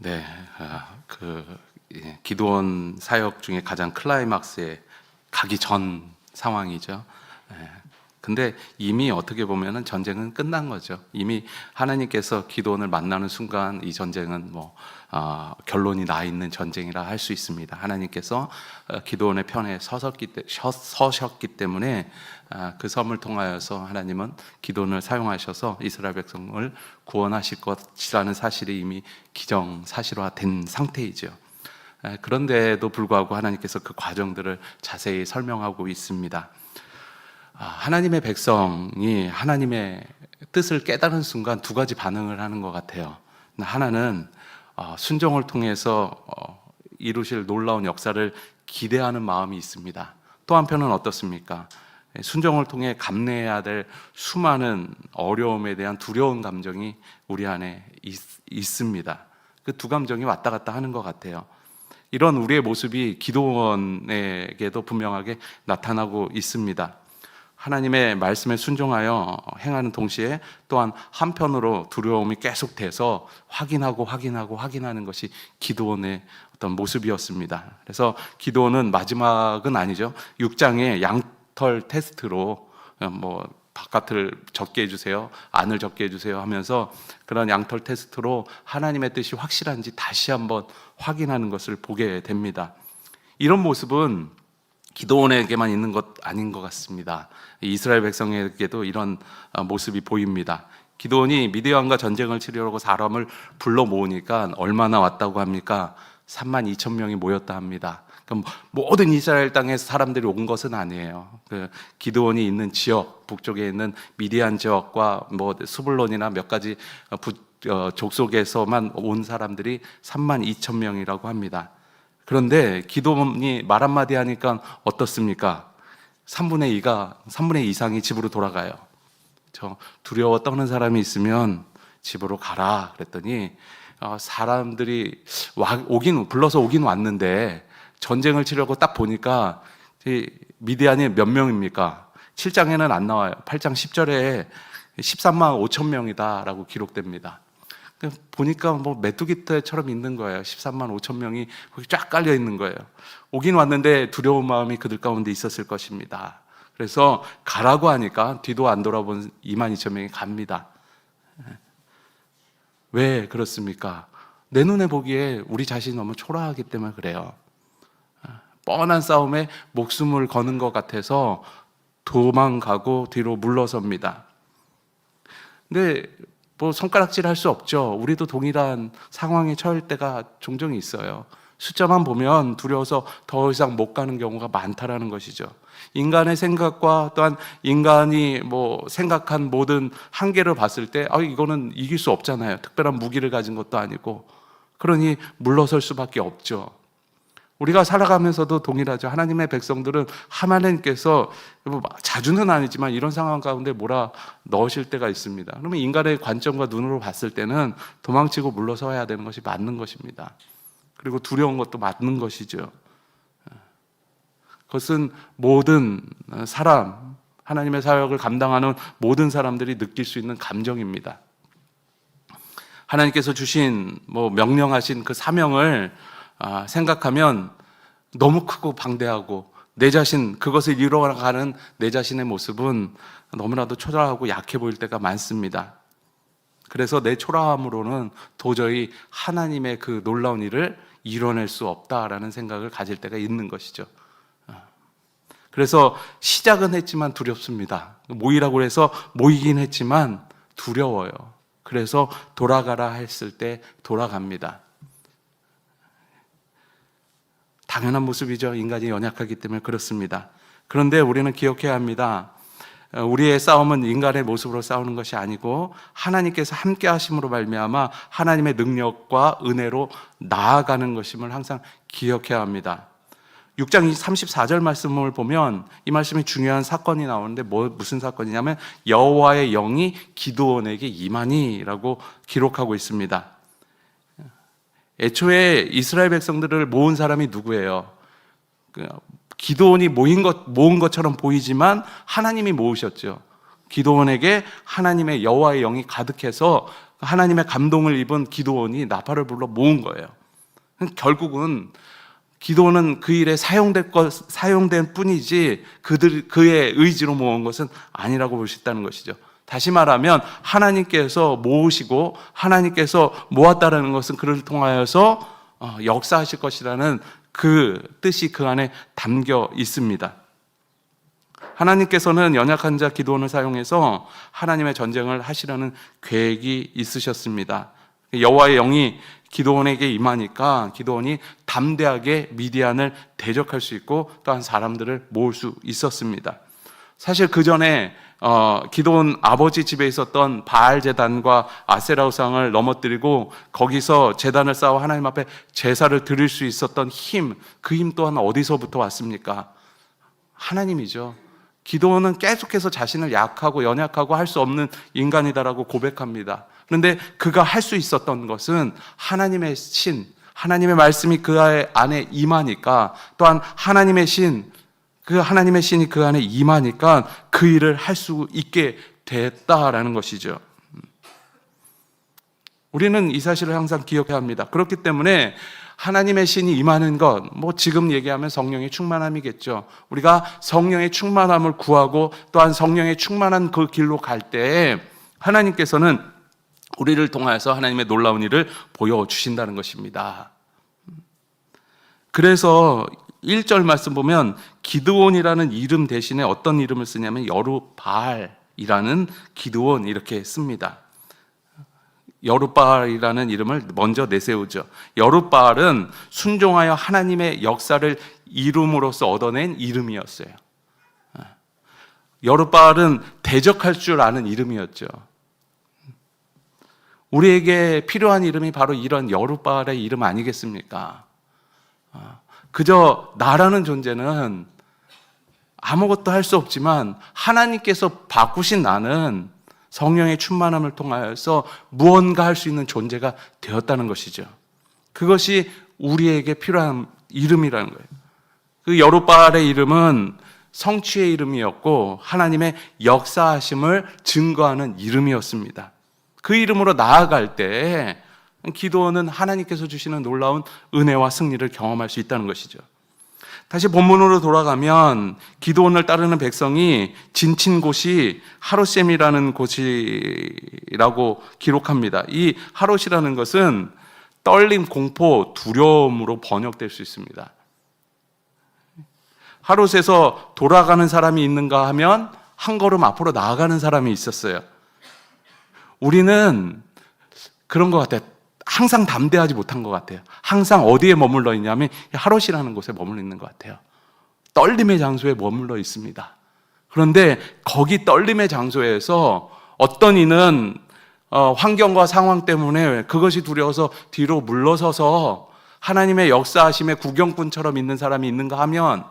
네, 기도원 사역 중에 가장 클라이막스에 가기 전 상황이죠. 근데 이미 어떻게 보면은 전쟁은 끝난 거죠. 이미 하나님께서 기도원을 만나는 순간 이 전쟁은 결론이 나 있는 전쟁이라 할 수 있습니다. 하나님께서 기도원의 편에 서셨기 때문에 그 섬을 통하여서 하나님은 기도원을 사용하셔서 이스라엘 백성을 구원하실 것이라는 사실이 이미 기정사실화된 상태이죠. 그런데도 불구하고 하나님께서 그 과정들을 자세히 설명하고 있습니다. 하나님의 백성이 하나님의 뜻을 깨달은 순간 두 가지 반응을 하는 것 같아요. 하나는 순종을 통해서 이루실 놀라운 역사를 기대하는 마음이 있습니다. 또 한편은 어떻습니까? 순종을 통해 감내해야 될 수많은 어려움에 대한 두려운 감정이 우리 안에 있습니다. 그 두 감정이 왔다 갔다 하는 것 같아요. 이런 우리의 모습이 기도원에게도 분명하게 나타나고 있습니다. 하나님의 말씀에 순종하여 행하는 동시에 또한 한편으로 두려움이 계속돼서 확인하는 것이 기도원의 어떤 모습이었습니다. 그래서 기도원은 마지막은 아니죠. 6장의 양털 테스트로 바깥을 적게 해주세요, 안을 적게 해주세요 하면서 그런 양털 테스트로 하나님의 뜻이 확실한지 다시 한번 확인하는 것을 보게 됩니다. 이런 모습은 기도원에게만 있는 것 아닌 것 같습니다. 이스라엘 백성에게도 이런 모습이 보입니다. 기도원이 미디안과 전쟁을 치르려고 사람을 불러 모으니까 얼마나 왔다고 합니까? 32,000명이 모였다 합니다. 그럼 모든 이스라엘 땅에서 사람들이 온 것은 아니에요. 그 기드온이 있는 지역, 북쪽에 있는 미디안 지역과 스불론이나 몇 가지 족속에서만 온 사람들이 32,000명이라고 합니다. 그런데 기드온이 말 한마디 하니까 어떻습니까? 3분의 2 이상이 집으로 돌아가요. 두려워 떠는 사람이 있으면 집으로 가라 그랬더니 사람들이 불러서 오긴 왔는데 전쟁을 치려고 딱 보니까 미디안이 몇 명입니까? 7장에는 안 나와요. 8장 10절에 13만 5천 명이다 라고 기록됩니다. 보니까 메뚜기 떼처럼 있는 거예요. 13만 5천 명이 거기 쫙 깔려 있는 거예요. 오긴 왔는데 두려운 마음이 그들 가운데 있었을 것입니다. 그래서 가라고 하니까 뒤도 안 돌아본 2만 2천 명이 갑니다. 왜 그렇습니까? 내 눈에 보기에 우리 자신이 너무 초라하기 때문에 그래요. 뻔한 싸움에 목숨을 거는 것 같아서 도망가고 뒤로 물러섭니다. 근데 손가락질 할 수 없죠. 우리도 동일한 상황에 처할 때가 종종 있어요. 숫자만 보면 두려워서 더 이상 못 가는 경우가 많다라는 것이죠. 인간의 생각과 또한 인간이 생각한 모든 한계를 봤을 때 이거는 이길 수 없잖아요. 특별한 무기를 가진 것도 아니고. 그러니 물러설 수밖에 없죠. 우리가 살아가면서도 동일하죠. 하나님의 백성들은 하나님께서 자주는 아니지만 이런 상황 가운데 몰아 넣으실 때가 있습니다. 그러면 인간의 관점과 눈으로 봤을 때는 도망치고 물러서야 되는 것이 맞는 것입니다. 그리고 두려운 것도 맞는 것이죠. 그것은 모든 사람, 하나님의 사역을 감당하는 모든 사람들이 느낄 수 있는 감정입니다. 하나님께서 주신 명령하신 그 사명을 생각하면 너무 크고 방대하고 내 자신, 그것을 이루어가는 내 자신의 모습은 너무나도 초라하고 약해 보일 때가 많습니다. 그래서 내 초라함으로는 도저히 하나님의 그 놀라운 일을 이뤄낼 수 없다라는 생각을 가질 때가 있는 것이죠. 그래서 시작은 했지만 두렵습니다. 모이라고 해서 모이긴 했지만 두려워요. 그래서 돌아가라 했을 때 돌아갑니다. 당연한 모습이죠. 인간이 연약하기 때문에 그렇습니다. 그런데 우리는 기억해야 합니다. 우리의 싸움은 인간의 모습으로 싸우는 것이 아니고 하나님께서 함께 하심으로 말미암아 하나님의 능력과 은혜로 나아가는 것임을 항상 기억해야 합니다. 6장 34절 말씀을 보면 이 말씀이 중요한 사건이 나오는데 무슨 사건이냐면 여호와의 영이 기드온에게 임하니라고 기록하고 있습니다. 애초에 이스라엘 백성들을 모은 사람이 누구예요? 기드온이 모은 것처럼 보이지만 하나님이 모으셨죠. 기드온에게 하나님의 여호와의 영이 가득해서 하나님의 감동을 입은 기드온이 나팔을 불러 모은 거예요. 결국은 기드온은 그 일에 사용된 뿐이지 그의 의지로 모은 것은 아니라고 볼 수 있다는 것이죠. 다시 말하면 하나님께서 모으시고 하나님께서 모았다라는 것은 그를 통하여서 역사하실 것이라는 그 뜻이 그 안에 담겨 있습니다. 하나님께서는 연약한 자 기드온을 사용해서 하나님의 전쟁을 하시려는 계획이 있으셨습니다. 여호와의 영이 기드온에게 임하니까 기드온이 담대하게 미디안을 대적할 수 있고 또한 사람들을 모을 수 있었습니다. 사실 그 전에 기드온 아버지 집에 있었던 바알 제단과 아세라 우상을 넘어뜨리고 거기서 제단을 쌓아 하나님 앞에 제사를 드릴 수 있었던 힘, 그 힘 또한 어디서부터 왔습니까? 하나님이죠. 기드온은 계속해서 자신을 약하고 연약하고 할 수 없는 인간이다라고 고백합니다. 그런데 그가 할 수 있었던 것은 하나님의 신, 하나님의 말씀이 그 안에 임하니까, 또한 하나님의 신, 그 하나님의 신이 그 안에 임하니까 그 일을 할 수 있게 됐다라는 것이죠. 우리는 이 사실을 항상 기억해야 합니다. 그렇기 때문에 하나님의 신이 임하는 것, 지금 얘기하면 성령의 충만함이겠죠. 우리가 성령의 충만함을 구하고 또한 성령의 충만한 그 길로 갈 때 하나님께서는 우리를 통하여서 하나님의 놀라운 일을 보여주신다는 것입니다. 그래서 1절 말씀 보면 기드온이라는 이름 대신에 어떤 이름을 쓰냐면 여룻바알이라는 기드온 이렇게 씁니다. 여룻바알이라는 이름을 먼저 내세우죠. 여룻바알은 순종하여 하나님의 역사를 이룸으로써 얻어낸 이름이었어요. 여룻바알은 대적할 줄 아는 이름이었죠. 우리에게 필요한 이름이 바로 이런 여룻바알의 이름 아니겠습니까? 그저 나라는 존재는 아무것도 할 수 없지만 하나님께서 바꾸신 나는 성령의 충만함을 통하여서 무언가 할 수 있는 존재가 되었다는 것이죠. 그것이 우리에게 필요한 이름이라는 거예요. 그 여룻바알의 이름은 성취의 이름이었고 하나님의 역사하심을 증거하는 이름이었습니다. 그 이름으로 나아갈 때 기드온은 하나님께서 주시는 놀라운 은혜와 승리를 경험할 수 있다는 것이죠. 다시 본문으로 돌아가면 기드온을 따르는 백성이 지친 곳이 하롯셈이라는 곳이라고 기록합니다. 이 하롯이라는 것은 떨림, 공포, 두려움으로 번역될 수 있습니다. 하롯에서 돌아가는 사람이 있는가 하면 한 걸음 앞으로 나아가는 사람이 있었어요. 우리는 그런 것 같아요. 항상 담대하지 못한 것 같아요. 항상 어디에 머물러 있냐면 하롯이라는 곳에 머물러 있는 것 같아요. 떨림의 장소에 머물러 있습니다. 그런데 거기 떨림의 장소에서 어떤 이는 환경과 상황 때문에 그것이 두려워서 뒤로 물러서서 하나님의 역사하심의 구경꾼처럼 있는 사람이 있는가 하면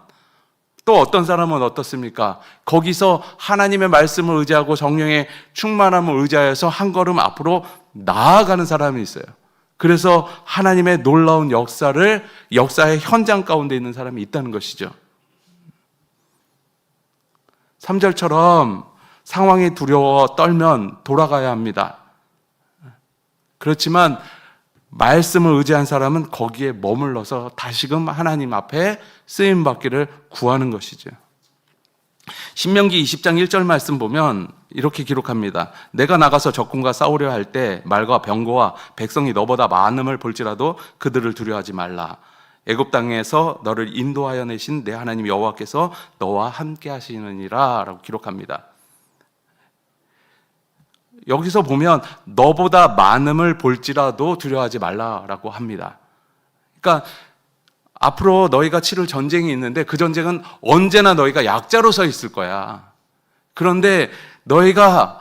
또 어떤 사람은 어떻습니까? 거기서 하나님의 말씀을 의지하고 성령의 충만함을 의지하여서 한 걸음 앞으로 나아가는 사람이 있어요. 그래서 하나님의 놀라운 역사의 현장 가운데 있는 사람이 있다는 것이죠. 3절처럼 상황이 두려워 떨면 돌아가야 합니다. 그렇지만 말씀을 의지한 사람은 거기에 머물러서 다시금 하나님 앞에 쓰임받기를 구하는 것이죠. 신명기 20장 1절 말씀 보면 이렇게 기록합니다. 내가 나가서 적군과 싸우려 할 때 말과 병거와 백성이 너보다 많음을 볼지라도 그들을 두려워하지 말라. 애굽 땅에서 너를 인도하여 내신 내 하나님 여호와께서 너와 함께 하시느니라 라고 기록합니다. 여기서 보면 너보다 많음을 볼지라도 두려워하지 말라라고 합니다. 그러니까 앞으로 너희가 치를 전쟁이 있는데 그 전쟁은 언제나 너희가 약자로 서 있을 거야. 그런데 너희가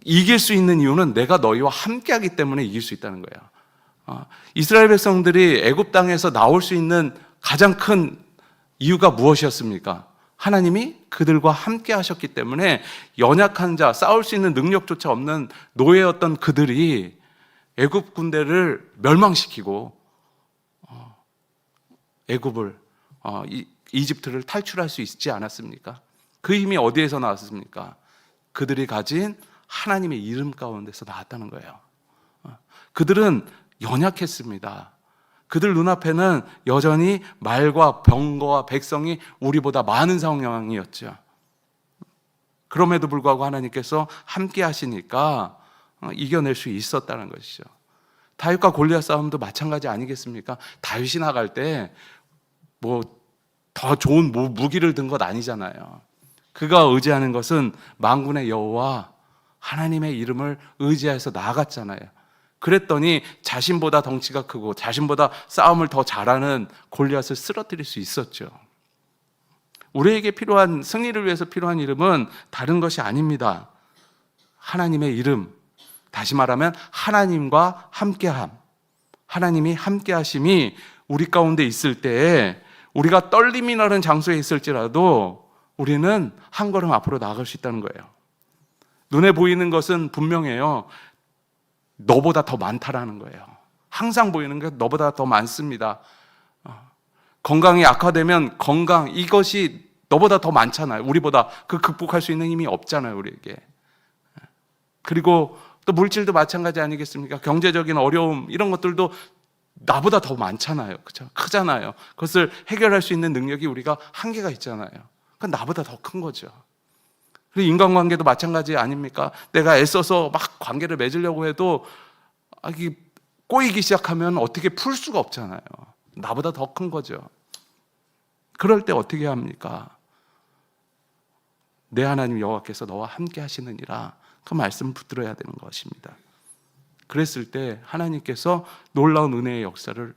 이길 수 있는 이유는 내가 너희와 함께하기 때문에 이길 수 있다는 거예요. 이스라엘 백성들이 애굽 땅에서 나올 수 있는 가장 큰 이유가 무엇이었습니까? 하나님이 그들과 함께 하셨기 때문에 연약한 자, 싸울 수 있는 능력조차 없는 노예였던 그들이 애굽 군대를 멸망시키고 애굽을 이집트를 탈출할 수 있지 않았습니까? 그 힘이 어디에서 나왔습니까? 그들이 가진 하나님의 이름 가운데서 나왔다는 거예요. 그들은 연약했습니다. 그들 눈앞에는 여전히 말과 병거와 백성이 우리보다 많은 상황이었죠. 그럼에도 불구하고 하나님께서 함께 하시니까 이겨낼 수 있었다는 것이죠. 다윗과 골리앗 싸움도 마찬가지 아니겠습니까? 다윗이 나갈 때 뭐 더 좋은 무기를 든 것 아니잖아요. 그가 의지하는 것은 만군의 여호와 하나님의 이름을 의지해서 나아갔잖아요. 그랬더니 자신보다 덩치가 크고 자신보다 싸움을 더 잘하는 골리앗을 쓰러뜨릴 수 있었죠. 우리에게 필요한, 승리를 위해서 필요한 이름은 다른 것이 아닙니다. 하나님의 이름, 다시 말하면 하나님과 함께함, 하나님이 함께하심이 우리 가운데 있을 때에 우리가 떨림이 나는 장소에 있을지라도 우리는 한 걸음 앞으로 나아갈 수 있다는 거예요. 눈에 보이는 것은 분명해요. 너보다 더 많다라는 거예요. 항상 보이는 게 너보다 더 많습니다. 건강이 악화되면 건강, 이것이 너보다 더 많잖아요. 우리보다 그 극복할 수 있는 힘이 없잖아요, 우리에게. 그리고 또 물질도 마찬가지 아니겠습니까? 경제적인 어려움, 이런 것들도 나보다 더 많잖아요. 그렇죠? 크잖아요. 그것을 해결할 수 있는 능력이 우리가 한계가 있잖아요. 그건 나보다 더 큰 거죠. 그리고 인간관계도 마찬가지 아닙니까? 내가 애써서 막 관계를 맺으려고 해도 이게 꼬이기 시작하면 어떻게 풀 수가 없잖아요. 나보다 더 큰 거죠. 그럴 때 어떻게 합니까? 내 하나님 여호와께서 너와 함께 하시느니라, 그 말씀을 붙들어야 되는 것입니다. 그랬을 때 하나님께서 놀라운 은혜의 역사를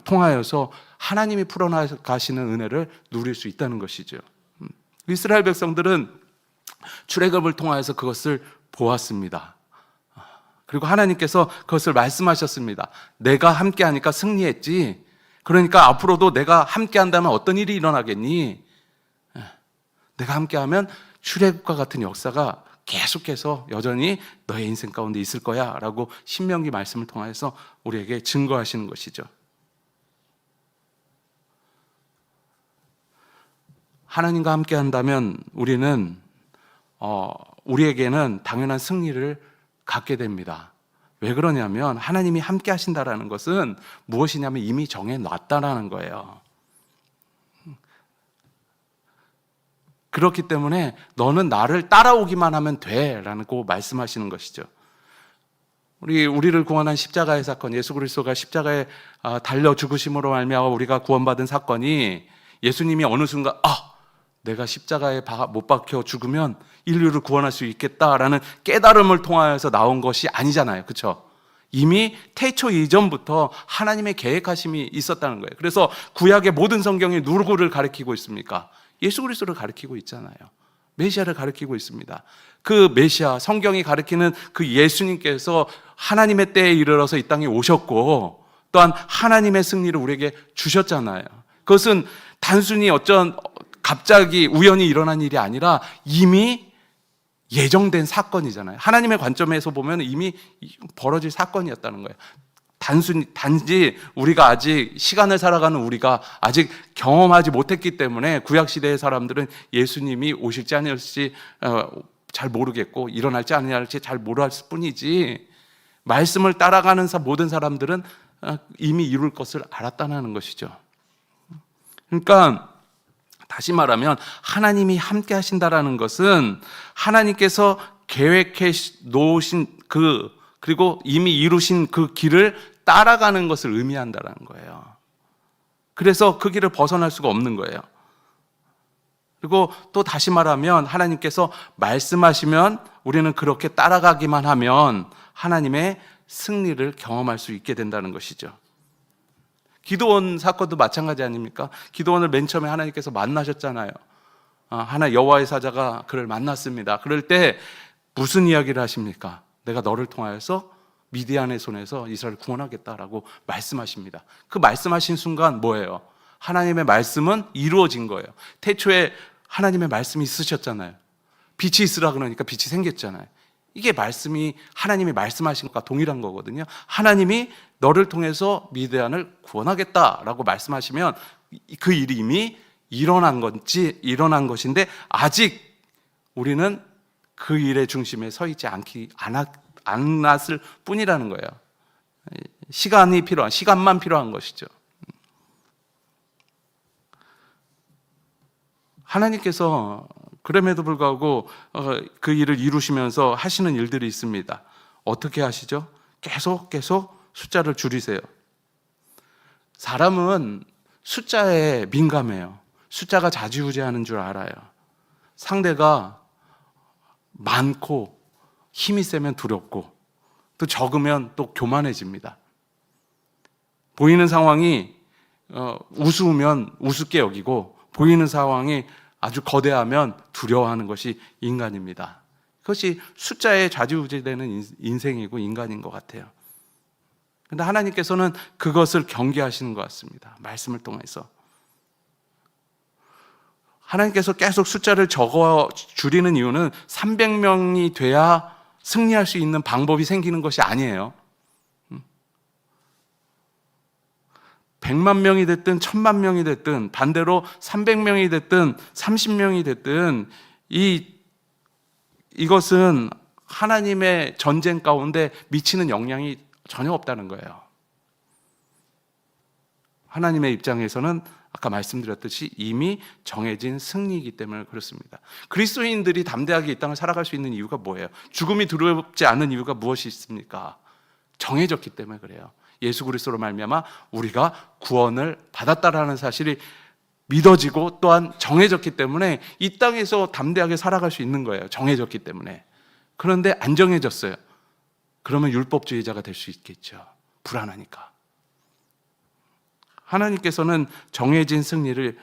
통하여서 하나님이 풀어나가시는 은혜를 누릴 수 있다는 것이죠. 이스라엘 백성들은 출애굽을 통하여서 그것을 보았습니다. 그리고 하나님께서 그것을 말씀하셨습니다. 내가 함께하니까 승리했지. 그러니까 앞으로도 내가 함께한다면 어떤 일이 일어나겠니? 내가 함께하면 출애굽과 같은 역사가 계속해서 여전히 너의 인생 가운데 있을 거야 라고 신명기 말씀을 통해서 우리에게 증거하시는 것이죠. 하나님과 함께 한다면 우리에게는 당연한 승리를 갖게 됩니다. 왜 그러냐면 하나님이 함께 하신다라는 것은 무엇이냐면 이미 정해놨다라는 거예요. 그렇기 때문에 너는 나를 따라오기만 하면 돼 라고 말씀하시는 것이죠. 우리를 구원한 십자가의 사건, 예수 그리스도가 십자가에 달려 죽으심으로 말미암아 우리가 구원받은 사건이, 예수님이 어느 순간 내가 십자가에 못 박혀 죽으면 인류를 구원할 수 있겠다라는 깨달음을 통하여서 나온 것이 아니잖아요. 그렇죠? 이미 태초 이전부터 하나님의 계획하심이 있었다는 거예요. 그래서 구약의 모든 성경이 누구를 가리키고 있습니까? 예수 그리스도를 가리키고 있잖아요. 메시아를 가리키고 있습니다. 그 메시아, 성경이 가리키는 그 예수님께서 하나님의 때에 이르러서 이 땅에 오셨고 또한 하나님의 승리를 우리에게 주셨잖아요. 그것은 단순히 갑자기 우연히 일어난 일이 아니라 이미 예정된 사건이잖아요. 하나님의 관점에서 보면 이미 벌어질 사건이었다는 거예요. 단지 우리가 아직 시간을 살아가는 우리가 아직 경험하지 못했기 때문에 구약시대의 사람들은 예수님이 오실지 아닐지 잘 모르겠고 일어날지 아니할지 잘 모르겠을 뿐이지, 말씀을 따라가는 모든 사람들은 이미 이룰 것을 알았다는 것이죠. 그러니까 다시 말하면 하나님이 함께 하신다라는 것은 하나님께서 계획해 놓으신 그리고 이미 이루신 그 길을 따라가는 것을 의미한다는 거예요. 그래서 그 길을 벗어날 수가 없는 거예요. 그리고 또 다시 말하면 하나님께서 말씀하시면 우리는 그렇게 따라가기만 하면 하나님의 승리를 경험할 수 있게 된다는 것이죠. 기드온 사건도 마찬가지 아닙니까? 기드온을 맨 처음에 하나님께서 만나셨잖아요. 여호와의 사자가 그를 만났습니다. 그럴 때 무슨 이야기를 하십니까? 내가 너를 통하여서 미디안의 손에서 이스라엘을 구원하겠다라고 말씀하십니다. 그 말씀하신 순간 뭐예요? 하나님의 말씀은 이루어진 거예요. 태초에 하나님의 말씀이 있으셨잖아요. 빛이 있으라 그러니까 빛이 생겼잖아요. 이게 말씀이 하나님이 말씀하신 것과 동일한 거거든요. 하나님이 너를 통해서 미디안을 구원하겠다라고 말씀하시면 그 일이 이미 일어난 것인데 아직 우리는 그 일의 중심에 서 있지 않았을 뿐이라는 거예요. 시간만 필요한 것이죠. 하나님께서 그럼에도 불구하고 그 일을 이루시면서 하시는 일들이 있습니다. 어떻게 하시죠? 계속 숫자를 줄이세요. 사람은 숫자에 민감해요. 숫자가 좌지우지하는 줄 알아요. 상대가 많고 힘이 세면 두렵고 또 적으면 또 교만해집니다. 보이는 상황이 우스우면 우습게 여기고 보이는 상황이 아주 거대하면 두려워하는 것이 인간입니다. 그것이 숫자에 좌지우지되는 인생이고 인간인 것 같아요. 그런데 하나님께서는 그것을 경계하시는 것 같습니다. 말씀을 통해서. 하나님께서 계속 숫자를 줄이는 이유는 300명이 돼야 승리할 수 있는 방법이 생기는 것이 아니에요. 100만 명이 됐든 1000만 명이 됐든 반대로 300명이 됐든 30명이 됐든 이것은 하나님의 전쟁 가운데 미치는 영향이 전혀 없다는 거예요. 하나님의 입장에서는 아까 말씀드렸듯이 이미 정해진 승리이기 때문에 그렇습니다. 그리스도인들이 담대하게 이 땅을 살아갈 수 있는 이유가 뭐예요? 죽음이 두렵지 않은 이유가 무엇이 있습니까? 정해졌기 때문에 그래요. 예수 그리스도로 말미암아 우리가 구원을 받았다라는 사실이 믿어지고 또한 정해졌기 때문에 이 땅에서 담대하게 살아갈 수 있는 거예요. 정해졌기 때문에. 그런데 안 정해졌어요. 그러면 율법주의자가 될 수 있겠죠. 불안하니까. 하나님께서는 정해진 승리를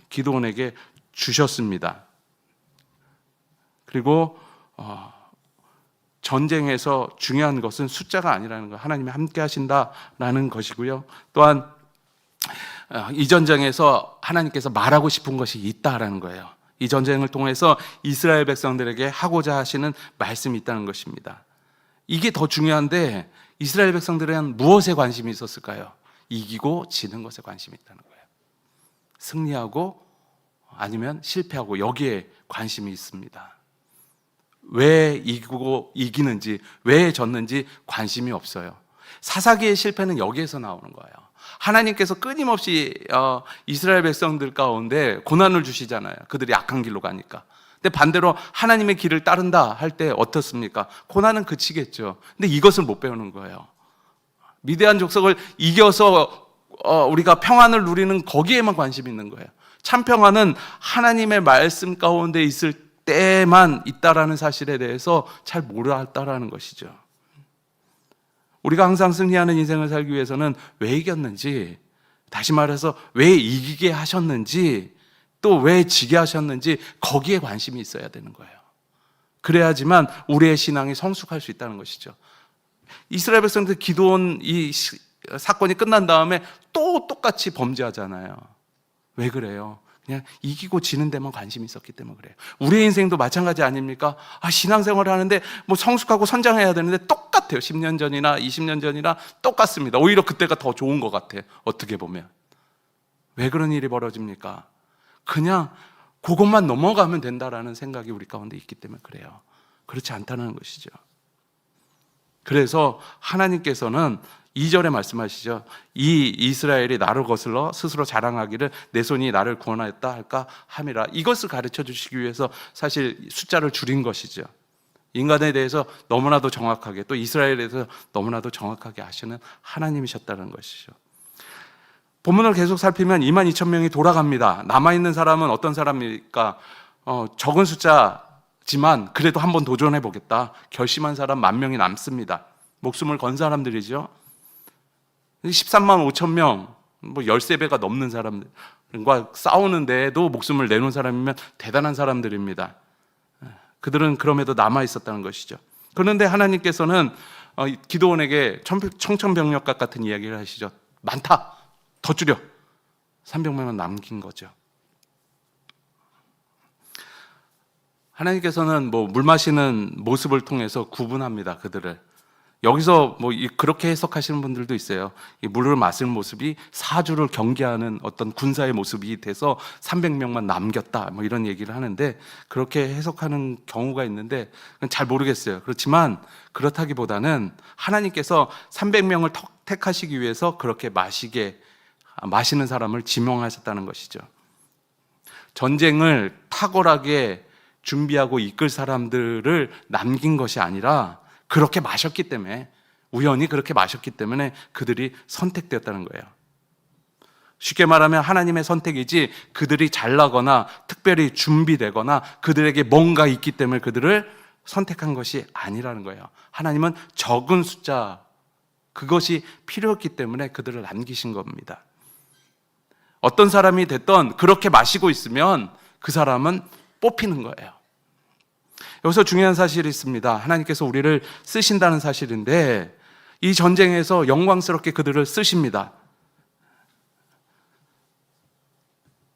기드온에게 주셨습니다. 그리고 전쟁에서 중요한 것은 숫자가 아니라는 거, 하나님이 함께 하신다라는 것이고요. 또한 이 전쟁에서 하나님께서 말하고 싶은 것이 있다라는 거예요. 이 전쟁을 통해서 이스라엘 백성들에게 하고자 하시는 말씀이 있다는 것입니다. 이게 더 중요한데 이스라엘 백성들은 무엇에 관심이 있었을까요? 이기고 지는 것에 관심이 있다는 거예요. 승리하고 아니면 실패하고 여기에 관심이 있습니다. 왜 이기고 이기는지, 왜 졌는지 관심이 없어요. 사사기의 실패는 여기에서 나오는 거예요. 하나님께서 끊임없이 이스라엘 백성들 가운데 고난을 주시잖아요. 그들이 악한 길로 가니까. 근데 반대로 하나님의 길을 따른다 할 때 어떻습니까? 고난은 그치겠죠. 근데 이것을 못 배우는 거예요. 미디안 족속을 이겨서 우리가 평안을 누리는 거기에만 관심이 있는 거예요. 참 평안은 하나님의 말씀 가운데 있을 때만 있다라는 사실에 대해서 잘 몰랐다라는 것이죠. 우리가 항상 승리하는 인생을 살기 위해서는 왜 이겼는지, 다시 말해서 왜 이기게 하셨는지, 또 왜 지게 하셨는지 거기에 관심이 있어야 되는 거예요. 그래야지만 우리의 신앙이 성숙할 수 있다는 것이죠. 이스라엘 백성들 기드온 이 사건이 끝난 다음에 또 똑같이 범죄하잖아요. 왜 그래요? 그냥 이기고 지는 데만 관심이 있었기 때문에 그래요. 우리의 인생도 마찬가지 아닙니까? 신앙생활을 하는데 뭐 성숙하고 선장해야 되는데 똑같아요. 10년 전이나 20년 전이나 똑같습니다. 오히려 그때가 더 좋은 것 같아요. 어떻게 보면. 왜 그런 일이 벌어집니까? 그냥 그것만 넘어가면 된다라는 생각이 우리 가운데 있기 때문에 그래요. 그렇지 않다는 것이죠. 그래서 하나님께서는 2절에 말씀하시죠. 이 이스라엘이 나를 거슬러 스스로 자랑하기를 내 손이 나를 구원하였다 할까 함이라. 이것을 가르쳐 주시기 위해서 사실 숫자를 줄인 것이죠. 인간에 대해서 너무나도 정확하게, 또 이스라엘에 대해서 너무나도 정확하게 아시는 하나님이셨다는 것이죠. 본문을 계속 살피면 22,000명이 돌아갑니다. 남아있는 사람은 어떤 사람입니까? 적은 숫자지만 그래도 한번 도전해 보겠다 결심한 사람 10,000명이 남습니다. 목숨을 건 사람들이죠. 13만 5천 명, 뭐 13배가 넘는 사람들과 싸우는데도 목숨을 내놓은 사람이면 대단한 사람들입니다. 그들은 그럼에도 남아 있었다는 것이죠. 그런데 하나님께서는 기드온에게 청천벽력과 같은 이야기를 하시죠. 많다, 더 줄여. 300명은 남긴 거죠. 하나님께서는 물 마시는 모습을 통해서 구분합니다. 그들을. 여기서 그렇게 해석하시는 분들도 있어요. 이 물을 마시는 모습이 사주를 경계하는 어떤 군사의 모습이 돼서 300명만 남겼다, 이런 얘기를 하는데, 그렇게 해석하는 경우가 있는데 그건 잘 모르겠어요. 그렇지만 그렇다기보다는 하나님께서 300명을 택하시기 위해서 그렇게 마시는 사람을 지명하셨다는 것이죠. 전쟁을 탁월하게 준비하고 이끌 사람들을 남긴 것이 아니라 그렇게 마셨기 때문에, 우연히 그렇게 마셨기 때문에 그들이 선택되었다는 거예요. 쉽게 말하면 하나님의 선택이지 그들이 잘나거나 특별히 준비되거나 그들에게 뭔가 있기 때문에 그들을 선택한 것이 아니라는 거예요. 하나님은 적은 숫자, 그것이 필요했기 때문에 그들을 남기신 겁니다. 어떤 사람이 됐던 그렇게 마시고 있으면 그 사람은 뽑히는 거예요. 여기서 중요한 사실이 있습니다. 하나님께서 우리를 쓰신다는 사실인데, 이 전쟁에서 영광스럽게 그들을 쓰십니다.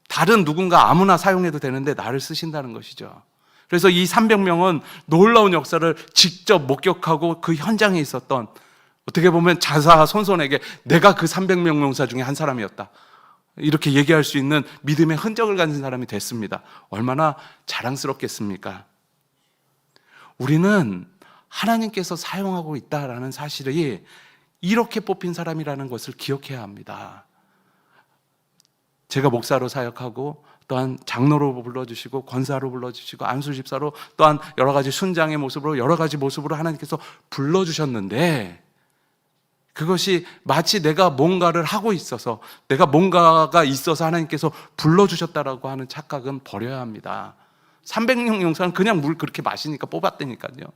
다른 누군가 아무나 사용해도 되는데 나를 쓰신다는 것이죠. 그래서 이 300명은 놀라운 역사를 직접 목격하고 그 현장에 있었던, 어떻게 보면 자사손손에게 내가 그 300명 용사 중에 한 사람이었다, 이렇게 얘기할 수 있는 믿음의 흔적을 가진 사람이 됐습니다. 얼마나 자랑스럽겠습니까? 우리는 하나님께서 사용하고 있다라는 사실이 이렇게 뽑힌 사람이라는 것을 기억해야 합니다. 제가 목사로 사역하고, 또한 장로로 불러주시고, 권사로 불러주시고, 안수집사로, 또한 여러 가지 순장의 모습으로, 여러 가지 모습으로 하나님께서 불러주셨는데, 그것이 마치 내가 뭔가를 하고 있어서, 내가 뭔가가 있어서 하나님께서 불러주셨다라고 하는 착각은 버려야 합니다. 300명 용사는 그냥 물 그렇게 마시니까 뽑았다니까요.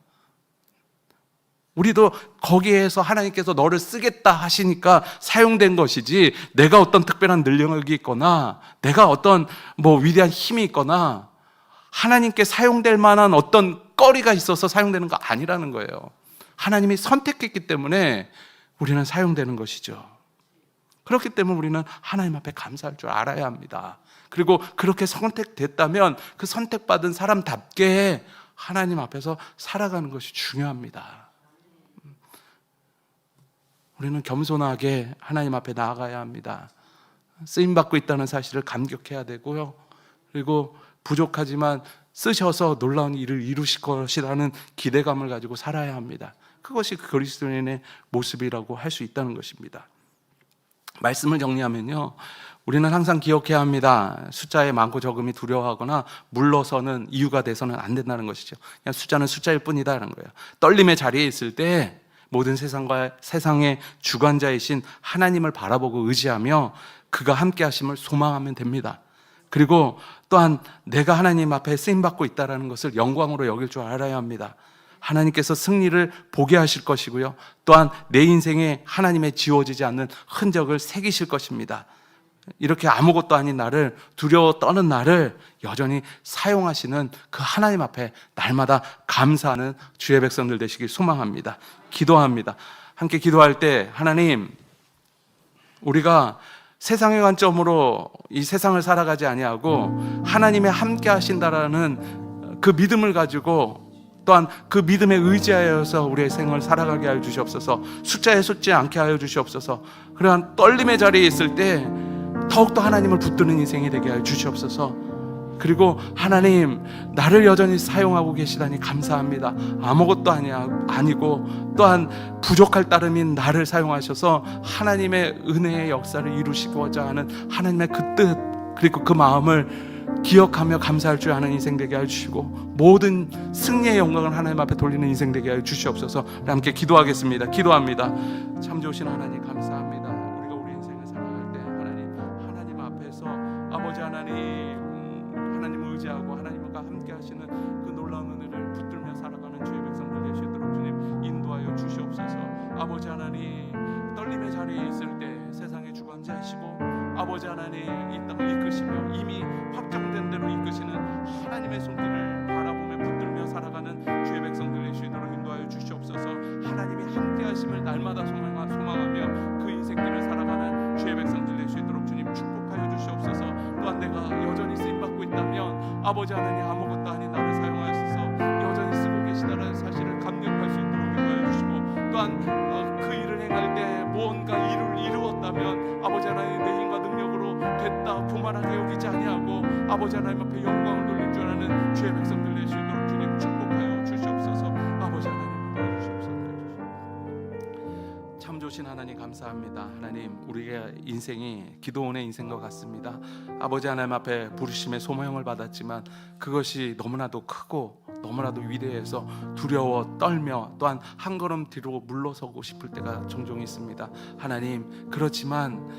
우리도 거기에서 하나님께서 너를 쓰겠다 하시니까 사용된 것이지, 내가 어떤 특별한 능력이 있거나 내가 어떤 위대한 힘이 있거나 하나님께 사용될 만한 어떤 거리가 있어서 사용되는 거 아니라는 거예요. 하나님이 선택했기 때문에 우리는 사용되는 것이죠. 그렇기 때문에 우리는 하나님 앞에 감사할 줄 알아야 합니다. 그리고 그렇게 선택됐다면 그 선택받은 사람답게 하나님 앞에서 살아가는 것이 중요합니다. 우리는 겸손하게 하나님 앞에 나아가야 합니다. 쓰임받고 있다는 사실을 감격해야 되고요. 그리고 부족하지만 쓰셔서 놀라운 일을 이루실 것이라는 기대감을 가지고 살아야 합니다. 그것이 그리스도인의 모습이라고 할 수 있다는 것입니다. 말씀을 정리하면요, 우리는 항상 기억해야 합니다. 숫자의 많고 적음이 두려워하거나 물러서는 이유가 돼서는 안 된다는 것이죠. 그냥 숫자는 숫자일 뿐이다라는 거예요. 떨림의 자리에 있을 때 모든 세상의 주관자이신 하나님을 바라보고 의지하며 그가 함께 하심을 소망하면 됩니다. 그리고 또한 내가 하나님 앞에 쓰임받고 있다는 것을 영광으로 여길 줄 알아야 합니다. 하나님께서 승리를 보게 하실 것이고요, 또한 내 인생에 하나님의 지워지지 않는 흔적을 새기실 것입니다. 이렇게 아무것도 아닌 나를, 두려워 떠는 나를 여전히 사용하시는 그 하나님 앞에 날마다 감사하는 주의 백성들 되시길 소망합니다. 기도합니다. 함께 기도할 때, 하나님, 우리가 세상의 관점으로 이 세상을 살아가지 아니하고 하나님의 함께 하신다라는 그 믿음을 가지고, 또한 그 믿음에 의지하여서 우리의 생을 살아가게 하여 주시옵소서. 숫자에 솟지 않게 하여 주시옵소서. 그러한 떨림의 자리에 있을 때 더욱더 하나님을 붙드는 인생이 되게 하여 주시옵소서. 그리고 하나님, 나를 여전히 사용하고 계시다니 감사합니다. 아무것도 아니고 또한 부족할 따름인 나를 사용하셔서 하나님의 은혜의 역사를 이루시고자 하는 하나님의 그 뜻, 그리고 그 마음을 기억하며 감사할 줄 아는 인생 되게 하여 주시고, 모든 승리의 영광을 하나님 앞에 돌리는 인생 되게 하여 주시옵소서. 함께 기도하겠습니다. 기도합니다. 참 좋으신 하나님, 감사합니다. 우리가 우리 인생을 살아갈 때 하나님 앞에서 아버지 하나님을 의지하고 하나님과 함께 하시는 그 놀라운 은혜를 붙들며 살아가는 주의 백성들 되시도록 주님 인도하여 주시옵소서. 아버지 하나님, 떨림의 자리에 있을 때 세상의 주관자이시고 아버지 하나님, 이 땅을 이끄시며 이미 확정된 대로 이끄시는 하나님의 손길을 바라보며 붙들며 살아가는 주의 백성들 되시도록 인도하여 주시옵소서. 하나님이 함께 하심을 날마다 소망하며 그 인생들을 살아가는 주의 백성들 되시도록 주님 축복하여 주시옵소서. 또한 내가 여전히 쓰임받고 있다면 아버지 하나님, 아무것도 아닌 나를 사용하셔서 여전히 쓰고 계시다는 사실을 감격할 수 있도록 인도하여 주시고, 또한 아버지 하나님 앞에 영광을 돌릴 줄 아는 주의 백성들 될 수 있도록 주님 축복하여 주시옵소서. 아버지 하나님 도와주시옵소서. 참 좋으신 하나님 감사합니다. 하나님, 우리의 인생이 기도원의 인생과 같습니다. 아버지 하나님 앞에 부르심의 소명을 받았지만 그것이 너무나도 크고 너무나도 위대해서 두려워 떨며 또한 한 걸음 뒤로 물러서고 싶을 때가 종종 있습니다. 하나님, 그렇지만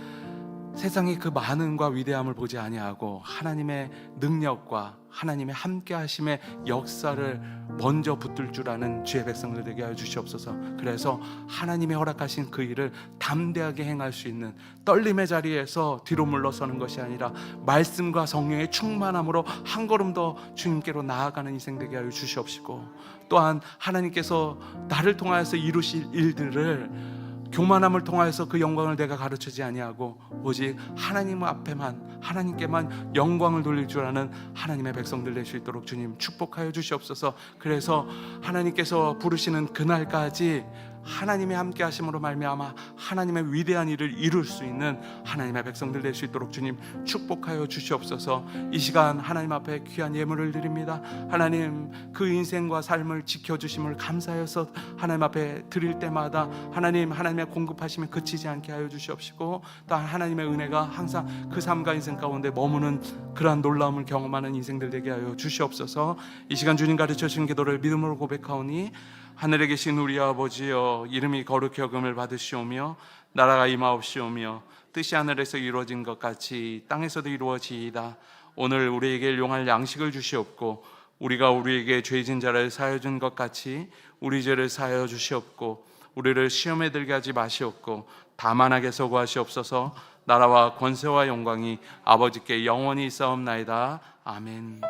세상이 그 많음과 위대함을 보지 아니하고 하나님의 능력과 하나님의 함께하심의 역사를 먼저 붙들 줄 아는 주의 백성들 되게 하여 주시옵소서. 그래서 하나님이 허락하신 그 일을 담대하게 행할 수 있는 떨림의 자리에서 뒤로 물러서는 것이 아니라 말씀과 성령의 충만함으로 한 걸음 더 주님께로 나아가는 인생 되게 하여 주시옵시고, 또한 하나님께서 나를 통하여서 이루실 일들을 교만함을 통하여서 그 영광을 내가 가르치지 아니하고 오직 하나님 앞에만, 하나님께만 영광을 돌릴 줄 아는 하나님의 백성들 될 수 있도록 주님 축복하여 주시옵소서. 그래서 하나님께서 부르시는 그날까지 하나님의 함께 하심으로 말미암아 하나님의 위대한 일을 이룰 수 있는 하나님의 백성들 될 수 있도록 주님 축복하여 주시옵소서. 이 시간 하나님 앞에 귀한 예물을 드립니다. 하나님, 그 인생과 삶을 지켜주심을 감사해서 하나님 앞에 드릴 때마다 하나님, 하나님의 공급하심에 그치지 않게 하여 주시옵시고, 또 하나님의 은혜가 항상 그 삶과 인생 가운데 머무는 그러한 놀라움을 경험하는 인생들 되게 하여 주시옵소서. 이 시간 주님 가르쳐 주신 기도를 믿음으로 고백하오니, 하늘에 계신 우리 아버지여, 이름이 거룩히 여김을 받으시오며 나라가 임하옵시오며 뜻이 하늘에서 이루어진 것 같이 땅에서도 이루어지이다. 오늘 우리에게 일용할 양식을 주시옵고 우리가 우리에게 죄진 자를 사하여 준 것 같이 우리 죄를 사하여 주시옵고 우리를 시험에 들게 하지 마시옵고 다만 악에서 구하시옵소서. 나라와 권세와 영광이 아버지께 영원히 있사옵나이다. 아멘.